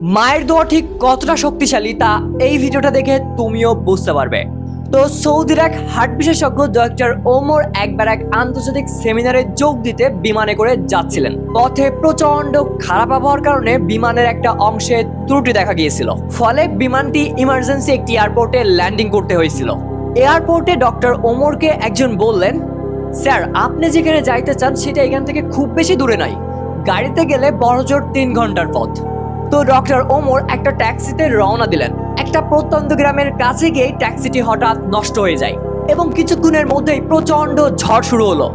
মায়ের দোয়া ঠিক কতটা শক্তিশালী তা এই ভিডিওটা দেখে তুমিও বুঝতে পারবে। তো সৌদির এক হার্ট বিশেষজ্ঞ ডক্টর ওমর একবার এক আন্তর্জাতিক সেমিনারে যোগ দিতে বিমানে করে যাচ্ছিলেন। পথে প্রচন্ড খারাপ আবহাওয়ার কারণে বিমানের একটা অংশে ত্রুটি দেখা গিয়েছিল, ফলে বিমানটি ইমার্জেন্সি একটি এয়ারপোর্টে ল্যান্ডিং করতে হয়েছিল। এয়ারপোর্টে ডক্টর ওমরকে একজন বললেন, স্যার আপনি যেখানে যাইতে চান সেটা এখান থেকে খুব বেশি দূরে নাই, গাড়িতে গেলে বড়জোর 3 ঘন্টার পথ। তো ডক্টর ওমর একটা ট্যাক্সিতে রওনা দিলেন। একটা প্রত্যন্ত গ্রামের কাছে গিয়ে ট্যাক্সিটি হঠাৎ নষ্ট হয়ে যায় এবং কিছুক্ষণের মধ্যেই প্রচন্ড ঝড় শুরু হলো।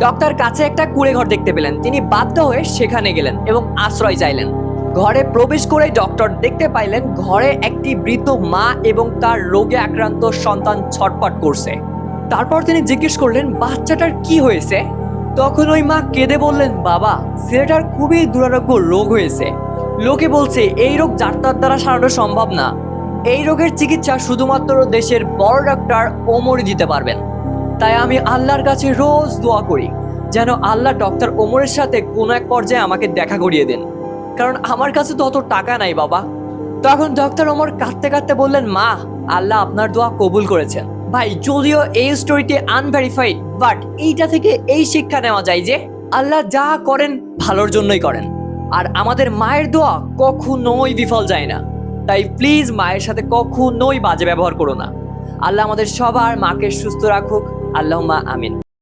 ডক্টর কাছে একটা কুঁড়ে ঘর দেখতে পেলেন। তিনি বাধ্য হয়ে সেখানে গেলেন এবং আশ্রয় চাইলেন। ঘরে প্রবেশ করে ডক্টর দেখতে পাইলেন ঘরে একটি বৃদ্ধ মা এবং তার রোগে আক্রান্ত সন্তান ছটফট করছে। তারপর তিনি জিজ্ঞেস করলেন, বাচ্চাটার কি হয়েছে? তখন ওই মা কেঁদে বললেন, বাবা ছেলেটার খুবই দুরারোগ্য রোগ হয়েছে। লোকে বলছে এই রোগ যাত্রার দ্বারা সারানো সম্ভব না। এই রোগের চিকিৎসা শুধুমাত্র দেশের বড় ডাক্তার ওমরই দিতে পারবেন। তাই আমি আল্লাহর কাছে রোজ দোয়া করি যেন আল্লাহ ডক্টর ওমরের সাথে কোনো এক পর্যায়ে আমাকে দেখা করিয়ে দেন, কারণ আমার কাছে তো অত টাকা নাই বাবা। তখন ডক্টর ওমর কাঁদতে কাঁদতে বললেন, মা আল্লাহ আপনার দোয়া কবুল করেছেন। ভাই যদিও এই স্টোরিটি আনভেরিফাইড, বাট এইটা থেকে এই শিক্ষা নেওয়া যায় যে আল্লাহ যা করেন ভালোর জন্যই করেন, আর আমাদের মায়ের দোয়া কখনোই বিফল যায় না। তাই প্লিজ মায়ের সাথে কখনোই বাজে ব্যবহার করো না। আল্লাহ আমাদের সবার মাকে সুস্থ রাখুক। আল্লাহুম্মা আমিন।